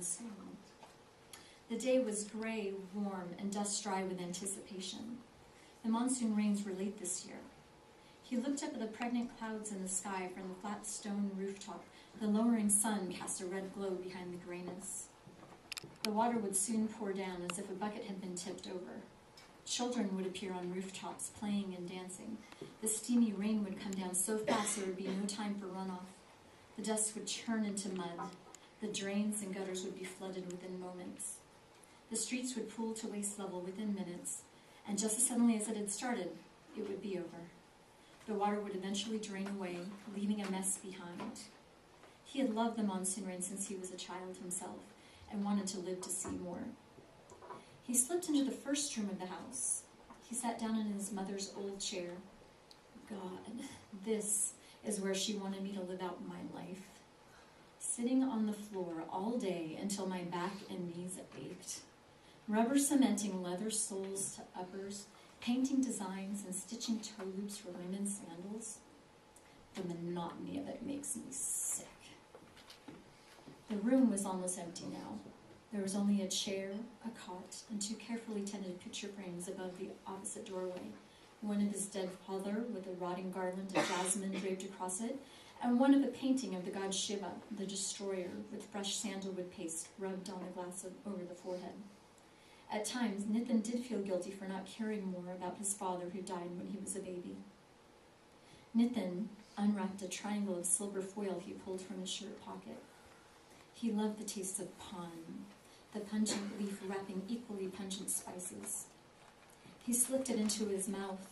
silent. The day was gray, warm, and dust-dry with anticipation. The monsoon rains were late this year. He looked up at the pregnant clouds in the sky from the flat stone rooftop. The lowering sun cast a red glow behind the grayness. The water would soon pour down as if a bucket had been tipped over. Children would appear on rooftops, playing and dancing. The steamy rain would come down so fast there would be no time for runoff. The dust would churn into mud. The drains and gutters would be flooded within moments. The streets would pool to waist level within minutes, and just as suddenly as it had started, it would be over. The water would eventually drain away, leaving a mess behind. He had loved the monsoon rain since he was a child himself, and wanted to live to see more. He slipped into the first room of the house. He sat down in his mother's old chair. God, this is where she wanted me to live out my life. Sitting on the floor all day until my back and knees ached. Rubber cementing leather soles to uppers, painting designs and stitching toe loops for women's sandals. The monotony of it makes me sick. The room was almost empty now. There was only a chair, a cot, and two carefully tended picture frames above the opposite doorway. One of his dead father with a rotting garland of jasmine draped across it, and one of a painting of the god Shiva, the destroyer, with fresh sandalwood paste rubbed on a glass over the forehead. At times, Nithin did feel guilty for not caring more about his father who died when he was a baby. Nithin unwrapped a triangle of silver foil he pulled from his shirt pocket. He loved the taste of pan, the pungent leaf wrapping equally pungent spices. He slipped it into his mouth,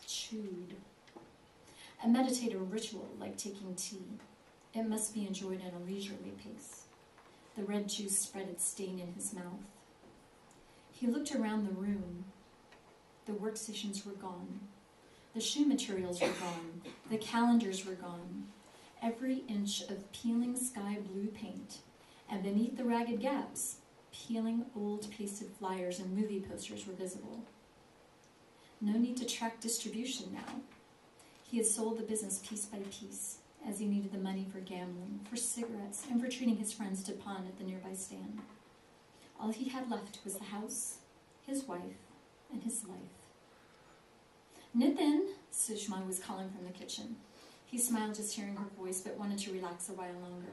chewed. A meditative ritual like taking tea. It must be enjoyed at a leisurely pace. The red juice spread its stain in his mouth. He looked around the room. The workstations were gone. The shoe materials were gone. The calendars were gone. Every inch of peeling sky blue paint, and beneath the ragged gaps, peeling old pasted flyers and movie posters were visible. No need to track distribution now. He had sold the business piece by piece, as he needed the money for gambling, for cigarettes, and for treating his friends to pawn at the nearby stand. All he had left was the house, his wife, and his life. Nithin, Sushma was calling from the kitchen. He smiled just hearing her voice, but wanted to relax a while longer.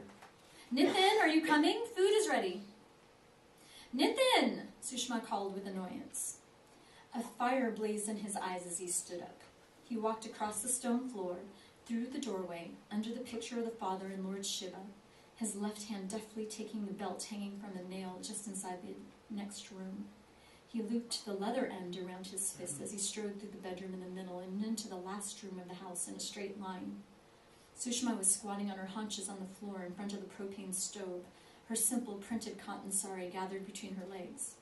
Nithin, are you coming? Food is ready. Nithin, Sushma called with annoyance. A fire blazed in his eyes as he stood up. He walked across the stone floor, through the doorway, under the picture of the father and Lord Shiva, his left hand deftly taking the belt hanging from a nail just inside the next room. He looped the leather end around his fist as he strode through the bedroom in the middle and into the last room of the house in a straight line. Sushma was squatting on her haunches on the floor in front of the propane stove, her simple printed cotton sari gathered between her legs.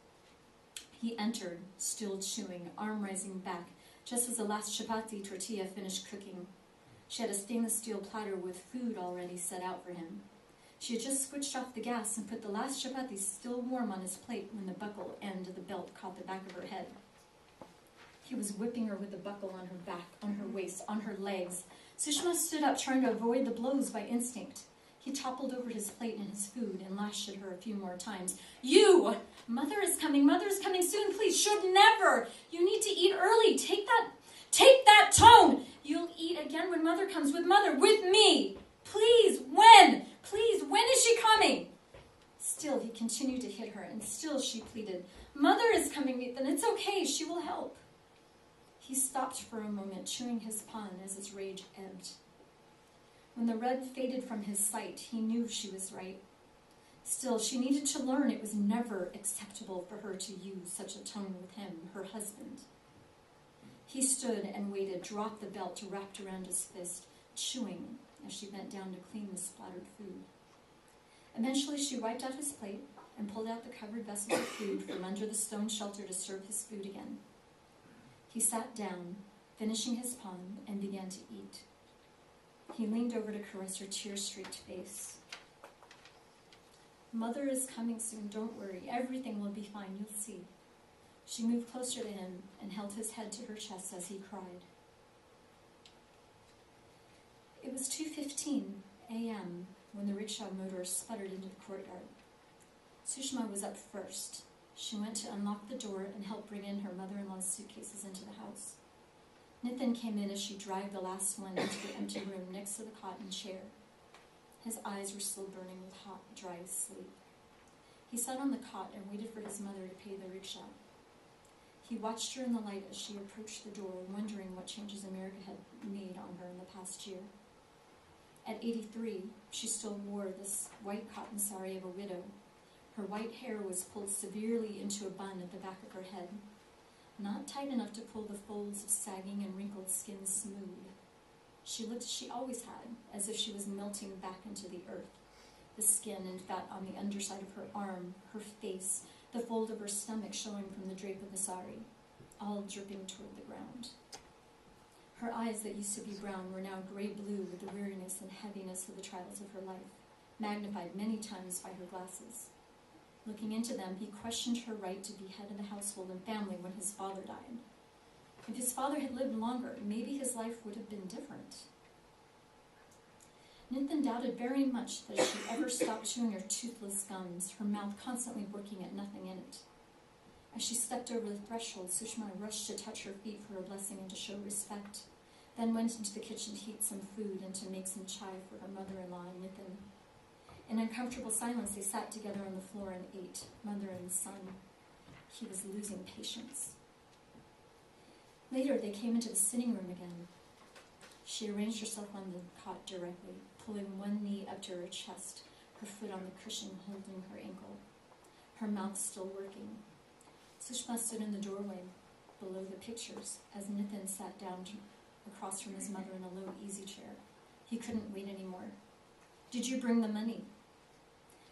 He entered, still chewing, arm rising back, just as the last chapati tortilla finished cooking. She had a stainless steel platter with food already set out for him. She had just switched off the gas and put the last chapati still warm on his plate when the buckle end of the belt caught the back of her head. He was whipping her with the buckle on her back, on her waist, on her legs. Sushma stood up, trying to avoid the blows by instinct. He toppled over his plate and his food and lashed at her a few more times. You! Mother is coming soon, please, should never! You need to eat early, take that tone! You'll eat again when Mother comes, with me! Please, when? Please, when is she coming? Still, he continued to hit her, and still she pleaded, Mother is coming, Nathan, it's okay, she will help. He stopped for a moment, chewing his pun as his rage ebbed. When the red faded from his sight, he knew she was right. Still, she needed to learn it was never acceptable for her to use such a tone with him, her husband. He stood and waited, dropped the belt wrapped around his fist, chewing as she bent down to clean the splattered food. Eventually, she wiped out his plate and pulled out the covered vessels of food from under the stone shelter to serve his food again. He sat down, finishing his pun, and began to eat. He leaned over to caress her tear-streaked face. Mother is coming soon, don't worry. Everything will be fine, you'll see. She moved closer to him and held his head to her chest as he cried. It was 2:15 a.m. when the rickshaw motor sputtered into the courtyard. Sushma was up first. She went to unlock the door and help bring in her mother-in-law's suitcases into the house. Nitin came in as she dragged the last one into the empty room next to the cot and chair. His eyes were still burning with hot, dry sleep. He sat on the cot and waited for his mother to pay the rickshaw. He watched her in the light as she approached the door, wondering what changes America had made on her in the past year. At 83, she still wore this white cotton sari of a widow. Her white hair was pulled severely into a bun at the back of her head, not tight enough to pull the folds of sagging and wrinkled skin smooth. She looked as she always had, as if she was melting back into the earth. The skin and fat on the underside of her arm, her face, the fold of her stomach showing from the drape of the sari, all dripping toward the ground. Her eyes that used to be brown were now gray-blue with the weariness and heaviness of the trials of her life, magnified many times by her glasses. Looking into them, he questioned her right to be head of the household and family when his father died. If his father had lived longer, maybe his life would have been different. Nitin doubted very much that she ever stopped chewing her toothless gums, her mouth constantly working at nothing in it. As she stepped over the threshold, Sushma rushed to touch her feet for a blessing and to show respect, then went into the kitchen to heat some food and to make some chai for her mother-in-law and Nitin. In uncomfortable silence, they sat together on the floor and ate, mother and son. He was losing patience. Later, they came into the sitting room again. She arranged herself on the cot directly, pulling one knee up to her chest, her foot on the cushion holding her ankle, her mouth still working. Sushma stood in the doorway, below the pictures, as Nitin sat down across from his mother in a low easy chair. He couldn't wait anymore. "Did you bring the money?"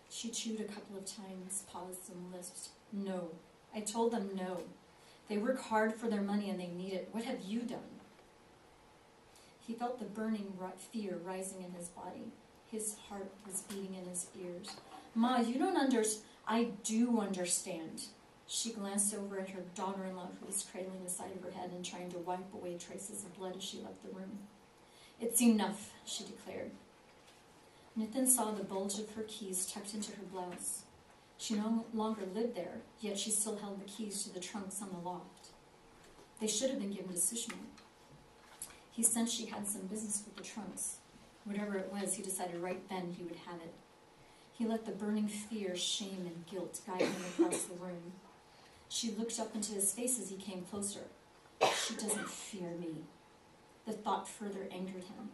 She chewed a couple of times, paused, and lisped, "No. I told them no. They work hard for their money and they need it. What have you done?" He felt the burning fear rising in his body. His heart was beating in his ears. "Ma, you don't I do understand." She glanced over at her daughter-in-law, who was cradling the side of her head and trying to wipe away traces of blood as she left the room. "It's enough," she declared. Nitin saw the bulge of her keys tucked into her blouse. She no longer lived there, yet she still held the keys to the trunks on the loft. They should have been given to Sushma. He sensed she had some business with the trunks. Whatever it was, he decided right then he would have it. He let the burning fear, shame, and guilt guide him across the room. She looked up into his face as he came closer. She doesn't fear me. The thought further angered him.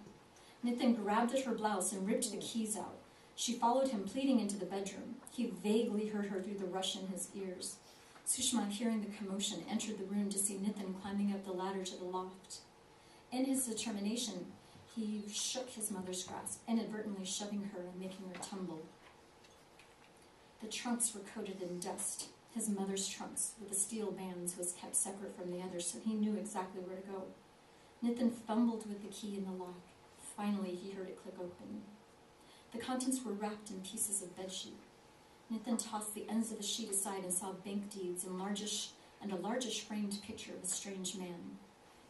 Nitin grabbed at her blouse and ripped the keys out. She followed him, pleading, into the bedroom. He vaguely heard her through the rush in his ears. Sushma, hearing the commotion, entered the room to see Nitin climbing up the ladder to the loft. In his determination, he shook his mother's grasp, inadvertently shoving her and making her tumble. The trunks were coated in dust. His mother's trunks, with the steel bands, was kept separate from the others, so he knew exactly where to go. Nitin fumbled with the key in the lock. Finally, he heard it click open. The contents were wrapped in pieces of bedsheet. Nitin tossed the ends of the sheet aside and saw bank deeds and a largish framed picture of a strange man.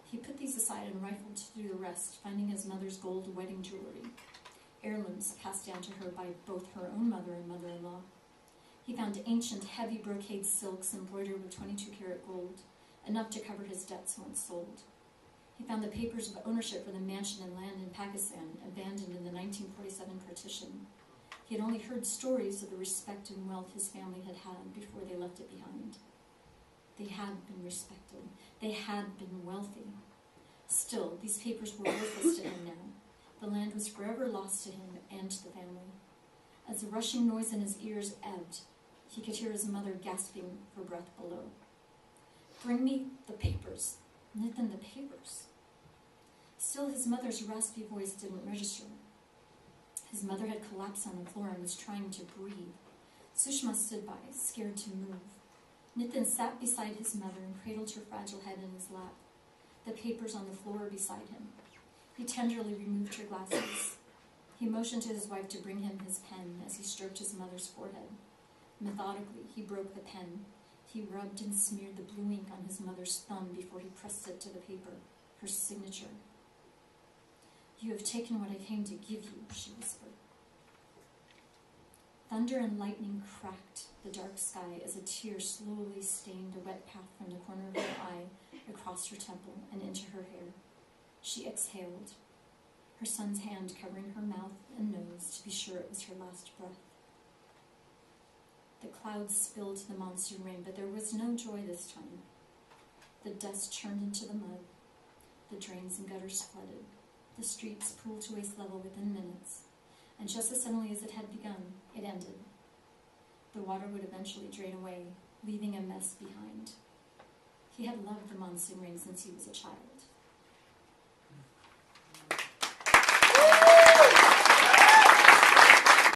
He put these aside and rifled through the rest, finding his mother's gold wedding jewelry, heirlooms passed down to her by both her own mother and mother-in-law. He found ancient, heavy brocade silks embroidered with 22-karat gold, enough to cover his debts once sold. He found the papers of ownership for the mansion and land in Pakistan, abandoned in the 1947 partition. He had only heard stories of the respect and wealth his family had had before they left it behind. They had been respected. They had been wealthy. Still, these papers were worthless to him now. The land was forever lost to him and to the family. As the rushing noise in his ears ebbed, he could hear his mother gasping for breath below. "Bring me the papers. Nitin, the papers." Still, his mother's raspy voice didn't register. His mother had collapsed on the floor and was trying to breathe. Sushma stood by, scared to move. Nitin sat beside his mother and cradled her fragile head in his lap, the papers on the floor beside him. He tenderly removed her glasses. He motioned to his wife to bring him his pen as he stroked his mother's forehead. Methodically, he broke the pen. He rubbed and smeared the blue ink on his mother's thumb before he pressed it to the paper, her signature. "You have taken what I came to give you," she whispered. Thunder and lightning cracked the dark sky as a tear slowly stained a wet path from the corner of her eye across her temple and into her hair. She exhaled, her son's hand covering her mouth and nose to be sure it was her last breath. The clouds spilled the monsoon rain, but there was no joy this time. The dust churned into the mud. The drains and gutters flooded. The streets pooled to waist level within minutes. And just as suddenly as it had begun, it ended. The water would eventually drain away, leaving a mess behind. He had loved the monsoon rain since he was a child.